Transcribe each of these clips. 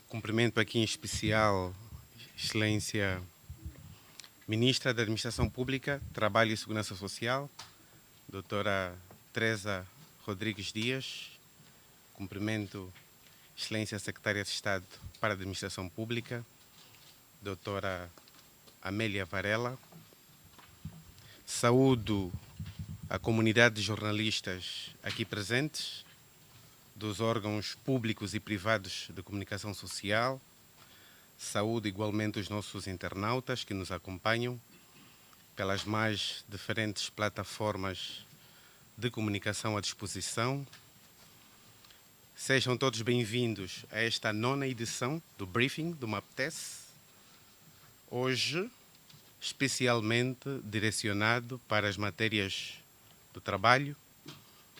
Cumprimento aqui em especial, Excelência Ministra da Administração Pública, Trabalho e Segurança Social, Doutora Teresa Rodrigues Dias. Cumprimento Excelência Secretária de Estado para a Administração Pública, Doutora Amélia Varela. Saúdo a comunidade de jornalistas aqui presentes, dos órgãos públicos e privados de comunicação social. Saúdo igualmente os nossos internautas que nos acompanham pelas mais diferentes plataformas de comunicação à disposição. Sejam todos bem-vindos a esta 9ª edição do Briefing do MAPTES. Hoje, especialmente direcionado para as matérias do trabalho,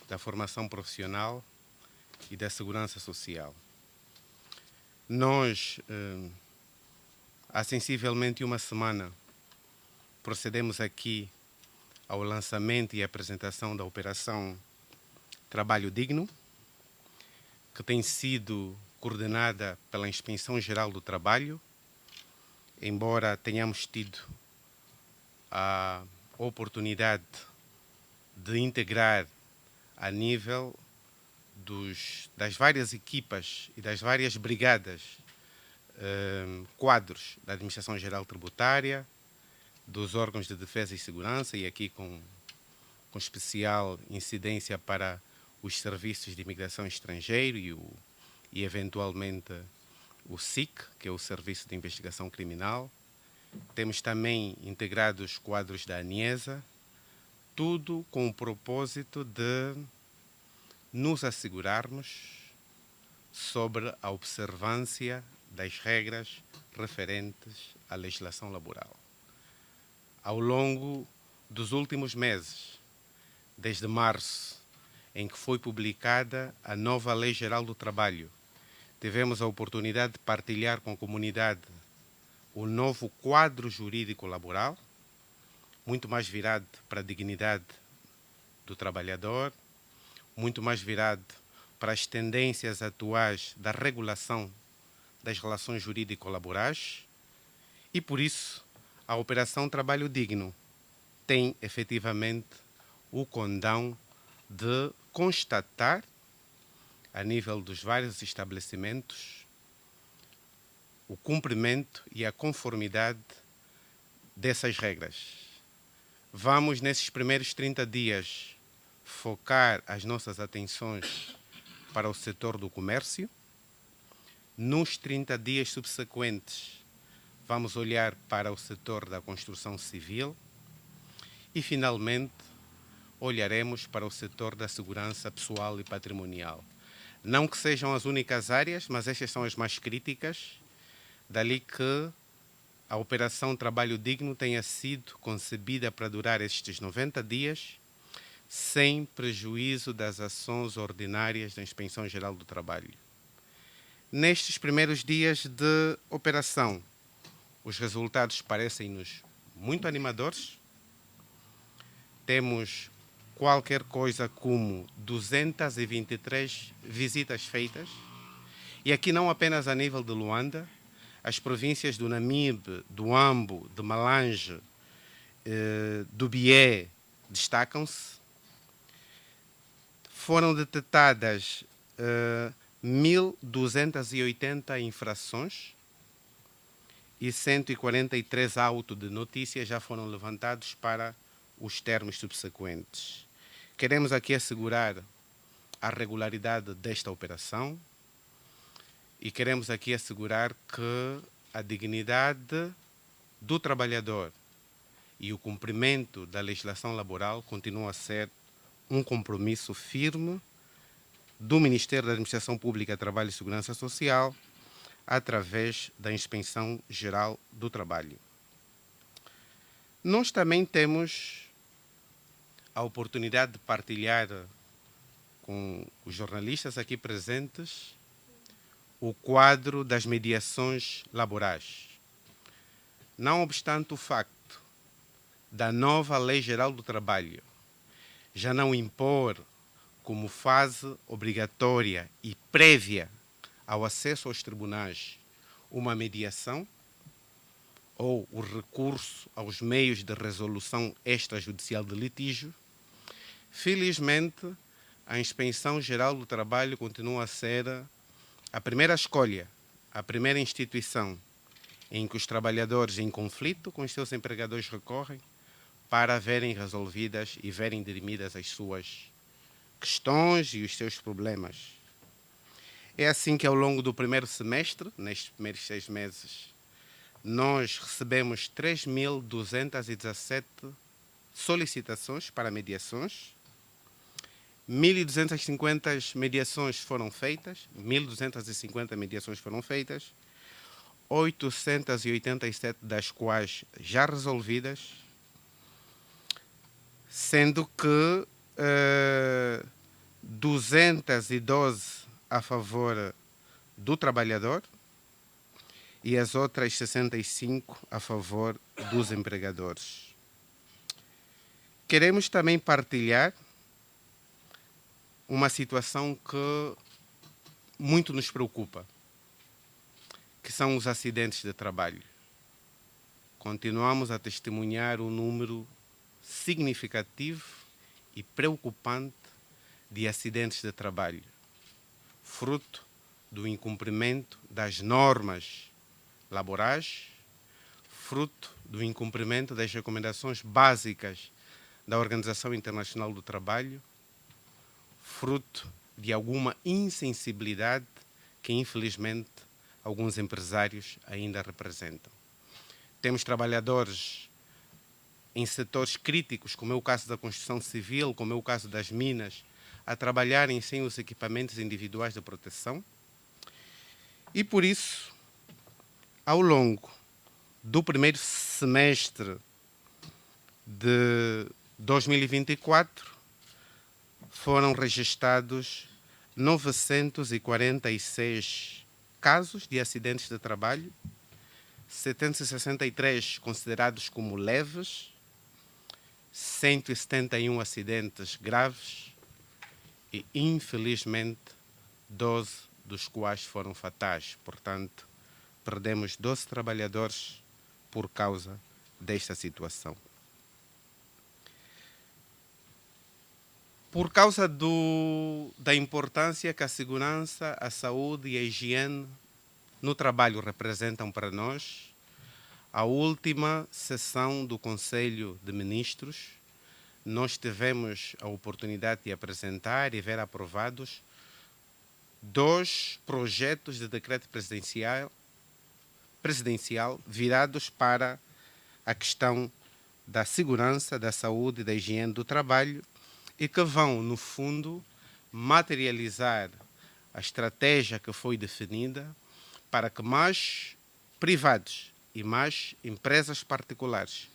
da formação profissional e da segurança social. Nós, há sensivelmente uma semana, procedemos aqui ao lançamento e apresentação da Operação Trabalho Digno, que tem sido coordenada pela Inspeção Geral do Trabalho, embora tenhamos tido a oportunidade de integrar a nível das várias equipas e das várias brigadas, quadros da Administração Geral Tributária, dos órgãos de defesa e segurança, e aqui com especial incidência para os serviços de imigração estrangeira e eventualmente o SIC, que é o Serviço de Investigação Criminal. Temos também integrado os quadros da ANIESA, tudo com o propósito de nos assegurarmos sobre a observância das regras referentes à legislação laboral. Ao longo dos últimos meses, desde março, em que foi publicada a nova Lei Geral do Trabalho, tivemos a oportunidade de partilhar com a comunidade o novo quadro jurídico laboral, muito mais virado para a dignidade do trabalhador, muito mais virado para as tendências atuais da regulação das relações jurídico-laborais, e por isso a Operação Trabalho Digno tem efetivamente o condão de constatar, a nível dos vários estabelecimentos, o cumprimento e a conformidade dessas regras. Vamos, nesses primeiros 30 dias, focar as nossas atenções para o setor do comércio. Nos 30 dias subsequentes, vamos olhar para o setor da construção civil e, finalmente, olharemos para o setor da segurança pessoal e patrimonial. Não que sejam as únicas áreas, mas estas são as mais críticas, dali que a Operação Trabalho Digno tenha sido concebida para durar estes 90 dias, sem prejuízo das ações ordinárias da Inspeção Geral do Trabalho. Nestes primeiros dias de operação, os resultados parecem-nos muito animadores. Temos qualquer coisa como 223 visitas feitas, e aqui não apenas a nível de Luanda, as províncias do Namibe, do Ambo, de Malange, do Bié destacam-se. Foram detectadas 1.280 infrações e 143 autos de notícia já foram levantados para os termos subsequentes. Queremos aqui assegurar a regularidade desta operação e queremos aqui assegurar que a dignidade do trabalhador e o cumprimento da legislação laboral continua a ser um compromisso firme do Ministério da Administração Pública, Trabalho e Segurança Social, através da Inspeção Geral do Trabalho. Nós também temos a oportunidade de partilhar com os jornalistas aqui presentes o quadro das mediações laborais. Não obstante o facto da nova Lei Geral do Trabalho já não impor como fase obrigatória e prévia ao acesso aos tribunais uma mediação ou o recurso aos meios de resolução extrajudicial de litígio, felizmente a Inspeção Geral do Trabalho continua a ser a primeira escolha, a primeira instituição em que os trabalhadores em conflito com os seus empregadores recorrem para verem resolvidas e verem dirimidas as suas questões e os seus problemas. É assim que ao longo do primeiro semestre, nestes primeiros 6 meses, nós recebemos 3.217 solicitações para mediações, 1.250 mediações foram feitas, 1.250 mediações foram feitas, 887 das quais já resolvidas, sendo que 212 a favor do trabalhador e as outras 65 a favor dos empregadores. Queremos também partilhar uma situação que muito nos preocupa, que são os acidentes de trabalho. Continuamos a testemunhar um número significativo e preocupante de acidentes de trabalho, fruto do incumprimento das normas laborais, fruto do incumprimento das recomendações básicas da Organização Internacional do Trabalho, fruto de alguma insensibilidade que, infelizmente, alguns empresários ainda representam. Temos trabalhadores em setores críticos, como é o caso da construção civil, como é o caso das minas, a trabalharem sem os equipamentos individuais de proteção. E por isso, ao longo do primeiro semestre de 2024, foram registrados 946 casos de acidentes de trabalho, 763 considerados como leves, 171 acidentes graves e, infelizmente, 12 dos quais foram fatais. Portanto, perdemos 12 trabalhadores por causa desta situação. Por causa da importância que a segurança, a saúde e a higiene no trabalho representam para nós, a última sessão do Conselho de Ministros, nós tivemos a oportunidade de apresentar e ver aprovados 2 projetos de decreto presidencial virados para a questão da segurança, da saúde e da higiene do trabalho e que vão, no fundo, materializar a estratégia que foi definida para que mais privados e mais empresas particulares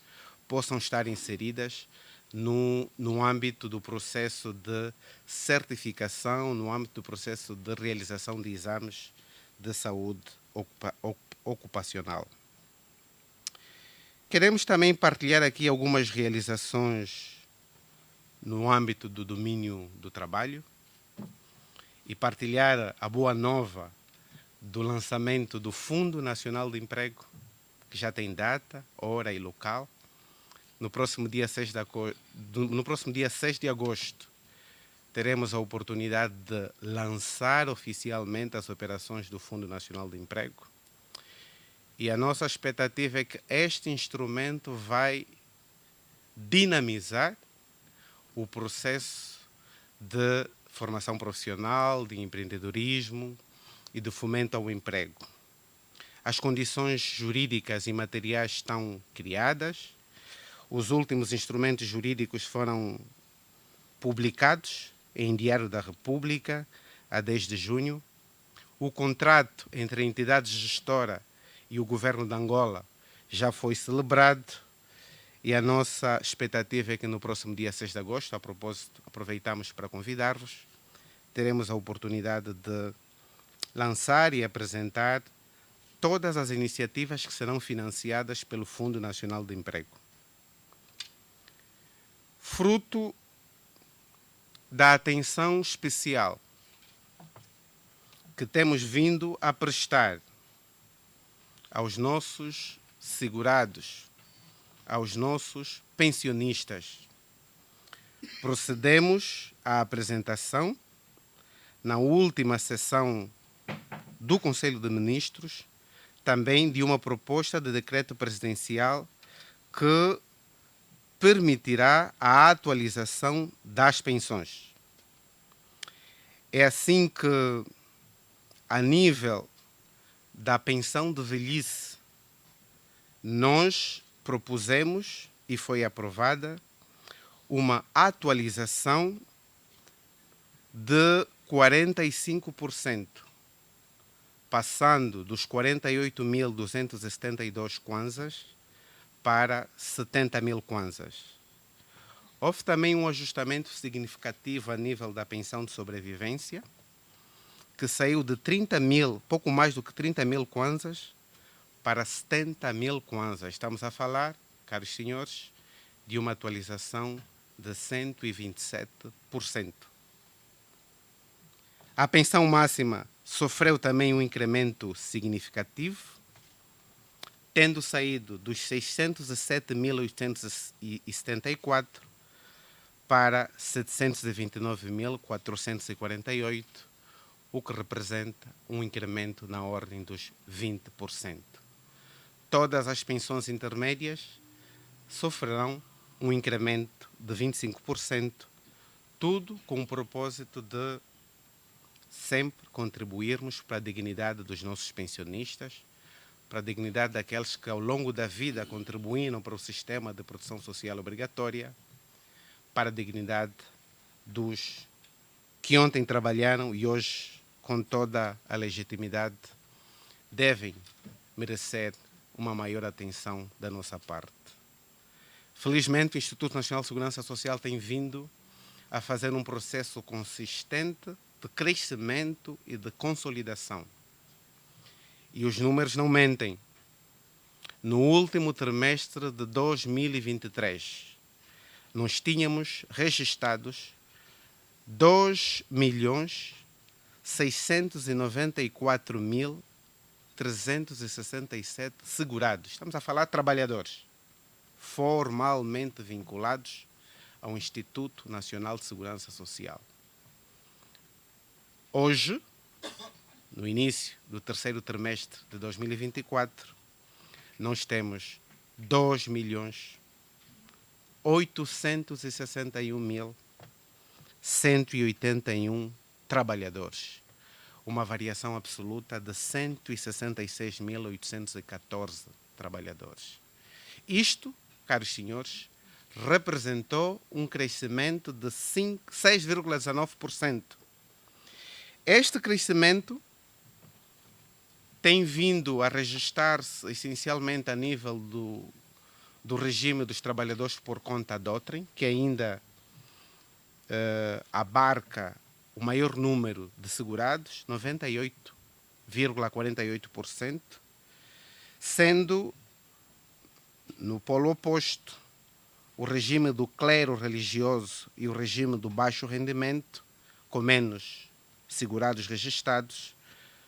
possam estar inseridas no âmbito do processo de certificação, no âmbito do processo de realização de exames de saúde ocupacional. Queremos também partilhar aqui algumas realizações no âmbito do domínio do trabalho e partilhar a boa nova do lançamento do Fundo Nacional de Emprego, que já tem data, hora e local. No próximo dia 6 de agosto, teremos a oportunidade de lançar oficialmente as operações do Fundo Nacional de Emprego. E a nossa expectativa é que este instrumento vai dinamizar o processo de formação profissional, de empreendedorismo e de fomento ao emprego. As condições jurídicas e materiais estão criadas, os últimos instrumentos jurídicos foram publicados em Diário da República a 10 de junho. O contrato entre a entidade gestora e o governo de Angola já foi celebrado e a nossa expectativa é que no próximo dia 6 de agosto, a propósito, aproveitamos para convidar-vos, teremos a oportunidade de lançar e apresentar todas as iniciativas que serão financiadas pelo Fundo Nacional de Emprego. Fruto da atenção especial que temos vindo a prestar aos nossos segurados, aos nossos pensionistas. Procedemos à apresentação, na última sessão do Conselho de Ministros, também de uma proposta de decreto presidencial que permitirá a atualização das pensões. É assim que, a nível da pensão de velhice, nós propusemos e foi aprovada uma atualização de 45%, passando dos 48.272 kwanzas para 70.000 kwanzas. Houve também um ajustamento significativo a nível da pensão de sobrevivência, que saiu de 30.000, pouco mais do que 30.000 kwanzas, para 70.000 kwanzas. Estamos a falar, caros senhores, de uma atualização de 127%. A pensão máxima sofreu também um incremento significativo, tendo saído dos 607.874 para 729.448, o que representa um incremento na ordem dos 20%. Todas as pensões intermédias sofrerão um incremento de 25%, tudo com o propósito de sempre contribuirmos para a dignidade dos nossos pensionistas, para a dignidade daqueles que ao longo da vida contribuíram para o sistema de proteção social obrigatória, para a dignidade dos que ontem trabalharam e hoje, com toda a legitimidade, devem merecer uma maior atenção da nossa parte. Felizmente, o Instituto Nacional de Segurança Social tem vindo a fazer um processo consistente de crescimento e de consolidação. E os números não mentem. No último trimestre de 2023, nós tínhamos registrados 2.694.367 segurados. Estamos a falar de trabalhadores formalmente vinculados ao Instituto Nacional de Segurança Social. Hoje, no início do terceiro trimestre de 2024, nós temos 2.861.181 trabalhadores, uma variação absoluta de 166.814 trabalhadores. Isto, caros senhores, representou um crescimento de 6,19%. Este crescimento tem vindo a registrar-se essencialmente a nível do regime dos trabalhadores por conta de outrem, que ainda abarca o maior número de segurados, 98,48%, sendo no polo oposto o regime do clero religioso e o regime do baixo rendimento, com menos segurados registrados,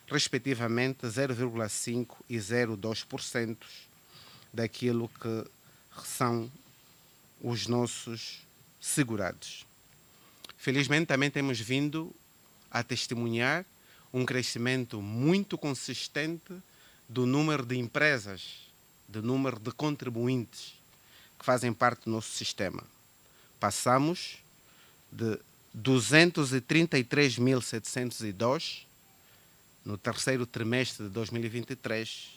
respectivamente 0,5% e 0,2% daquilo que são os nossos segurados. Felizmente, também temos vindo a testemunhar um crescimento muito consistente do número de empresas, do número de contribuintes que fazem parte do nosso sistema. Passamos de 233.702 no terceiro trimestre de 2023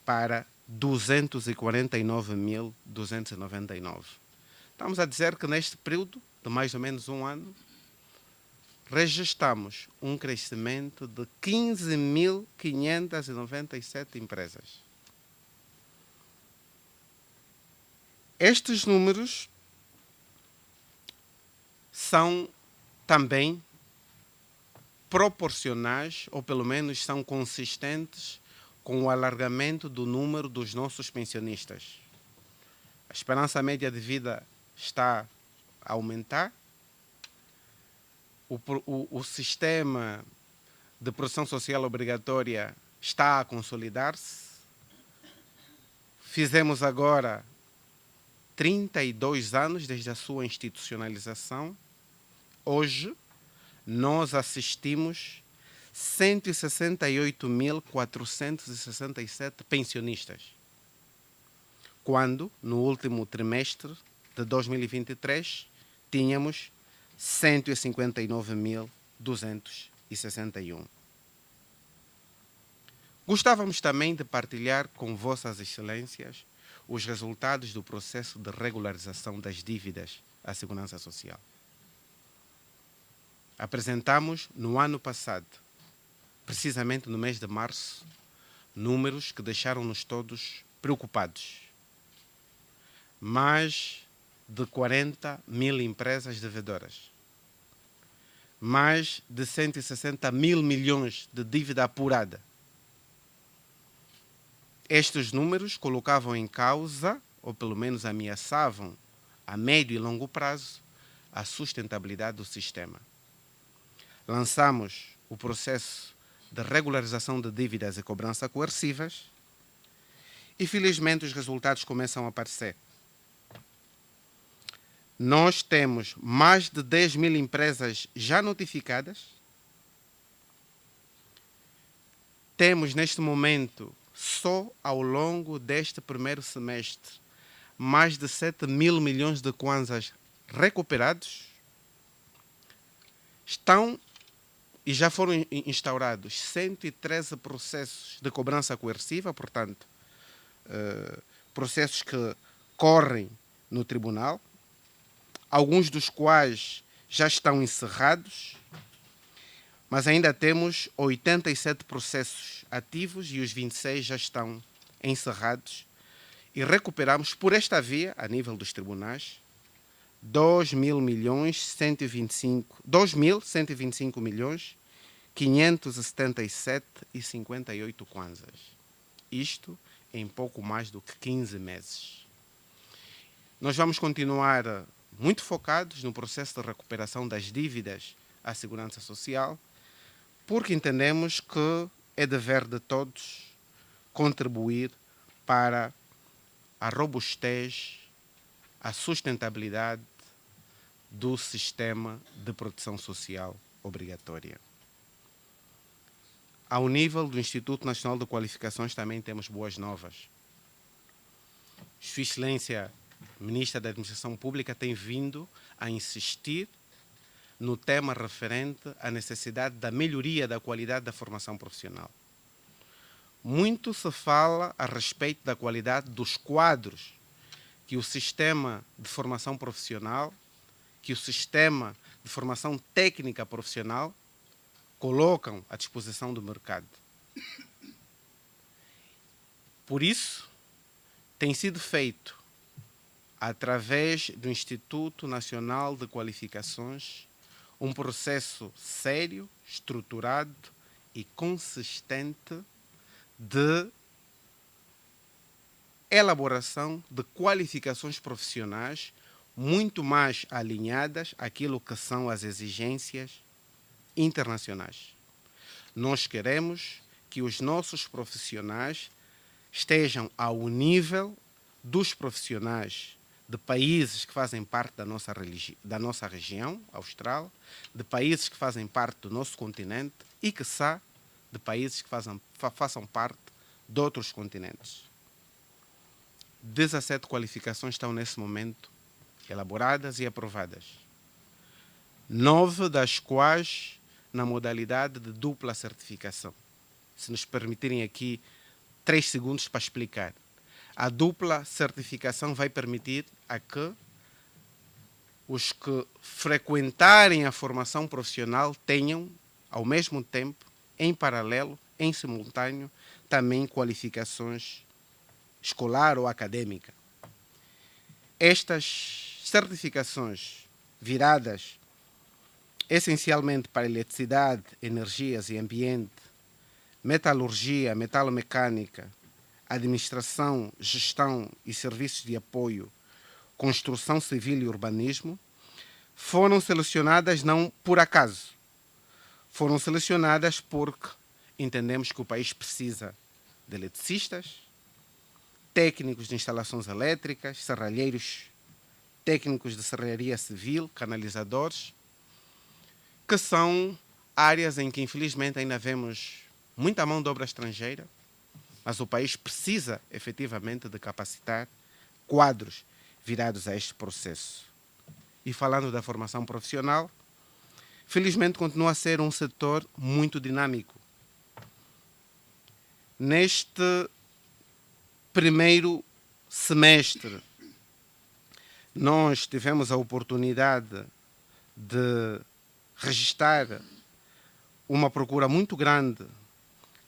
para 249.299. Estamos a dizer que neste período de mais ou menos um ano, registramos um crescimento de 15.597 empresas. Estes números são também proporcionais, ou pelo menos são consistentes com o alargamento do número dos nossos pensionistas. A esperança média de vida está a aumentar, o sistema de proteção social obrigatória está a consolidar-se. Fizemos agora 32 anos desde a sua institucionalização. Hoje, nós assistimos 168.467 pensionistas, quando, no último trimestre de 2023, tínhamos 159.261. Gostávamos também de partilhar com Vossas Excelências os resultados do processo de regularização das dívidas à Segurança Social. Apresentamos, no ano passado, precisamente no mês de março, números que deixaram-nos todos preocupados. Mais de 40 mil empresas devedoras. Mais de 160 mil milhões de dívida apurada. Estes números colocavam em causa, ou pelo menos ameaçavam, a médio e longo prazo, a sustentabilidade do sistema. Lançamos o processo de regularização de dívidas e cobrança coercivas e, felizmente, os resultados começam a aparecer. Nós temos mais de 10 mil empresas já notificadas. Temos, neste momento, só ao longo deste primeiro semestre, mais de 7 mil milhões de kwanzas recuperados. Estão e já foram instaurados 113 processos de cobrança coerciva, portanto, processos que correm no tribunal, alguns dos quais já estão encerrados, mas ainda temos 87 processos ativos e os 26 já estão encerrados, e recuperamos por esta via, a nível dos tribunais, 2.125 milhões 577,58 kwanzas. Isto em pouco mais do que 15 meses. Nós vamos continuar muito focados no processo de recuperação das dívidas à Segurança Social, porque entendemos que é dever de todos contribuir para a robustez, a sustentabilidade do sistema de proteção social obrigatória. Ao nível do Instituto Nacional de Qualificações também temos boas novas. Sua Excelência Ministra da Administração Pública tem vindo a insistir no tema referente à necessidade da melhoria da qualidade da formação profissional. Muito se fala a respeito da qualidade dos quadros que o sistema de formação profissional, que o sistema de formação técnica profissional colocam à disposição do mercado. Por isso, tem sido feito, através do Instituto Nacional de Qualificações, um processo sério, estruturado e consistente de elaboração de qualificações profissionais muito mais alinhadas àquilo que são as exigências internacionais. Nós queremos que os nossos profissionais estejam ao nível dos profissionais de países que fazem parte da nossa região austral, de países que fazem parte do nosso continente e, quiçá, de países que façam parte de outros continentes. 17 qualificações estão nesse momento elaboradas e aprovadas. 9 das quais na modalidade de dupla certificação. Se nos permitirem aqui 3 segundos para explicar. A dupla certificação vai permitir a que os que frequentarem a formação profissional tenham, ao mesmo tempo, em paralelo, em simultâneo, também qualificações escolar ou acadêmica. Estas certificações viradas essencialmente para eletricidade, energias e ambiente, metalurgia, metalomecânica, administração, gestão e serviços de apoio, construção civil e urbanismo, foram selecionadas não por acaso. foram selecionadas porque entendemos que o país precisa de eletricistas, técnicos de instalações elétricas, serralheiros, técnicos de serraria civil, canalizadores, que são áreas em que infelizmente ainda vemos muita mão de obra estrangeira, mas o país precisa efetivamente de capacitar quadros virados a este processo. E falando da formação profissional, felizmente continua a ser um setor muito dinâmico. Neste primeiro semestre, nós tivemos a oportunidade de registrar uma procura muito grande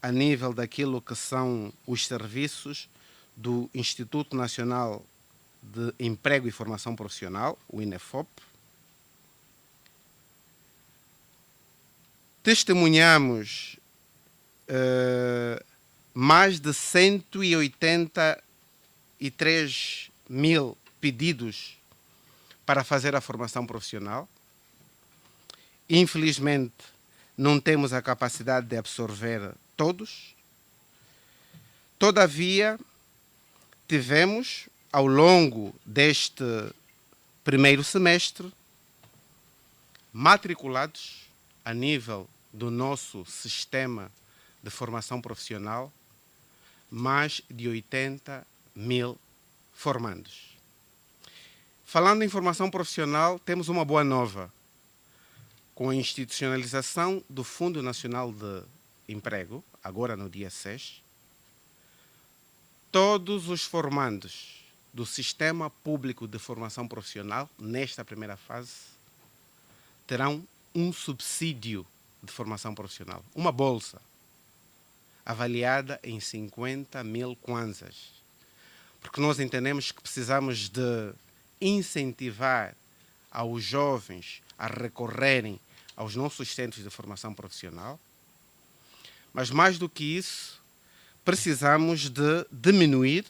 a nível daquilo que são os serviços do Instituto Nacional de Emprego e Formação Profissional, o INEFOP. Testemunhamos mais de 183 mil pedidos para fazer a formação profissional. Infelizmente, não temos a capacidade de absorver todos. Todavia, tivemos, ao longo deste primeiro semestre, matriculados a nível do nosso sistema de formação profissional, mais de 80 mil formandos. Falando em formação profissional, temos uma boa nova. Com a institucionalização do Fundo Nacional de Emprego, agora no dia 6, todos os formandos do Sistema Público de Formação Profissional, nesta primeira fase, terão um subsídio de formação profissional, uma bolsa, avaliada em 50 mil kwanzas. Porque nós entendemos que precisamos de incentivar aos jovens a recorrerem aos nossos centros de formação profissional, mas mais do que isso, precisamos de diminuir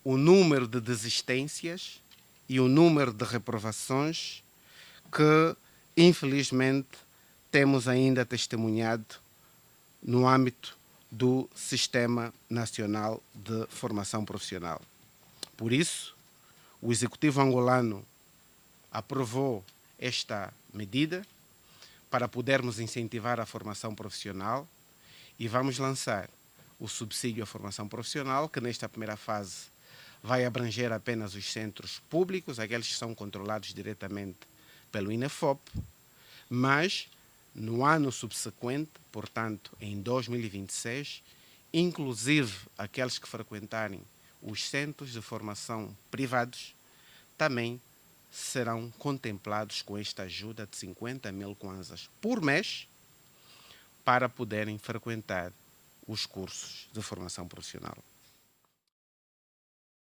o número de desistências e o número de reprovações que, infelizmente, temos ainda testemunhado no âmbito do Sistema Nacional de Formação Profissional. Por isso, o Executivo angolano aprovou esta medida para podermos incentivar a formação profissional e vamos lançar o subsídio à formação profissional, que nesta primeira fase vai abranger apenas os centros públicos, aqueles que são controlados diretamente pelo INEFOP, mas no ano subsequente, portanto em 2026, inclusive aqueles que frequentarem os centros de formação privados, também serão contemplados com esta ajuda de 50 mil kwanzas por mês para poderem frequentar os cursos de formação profissional.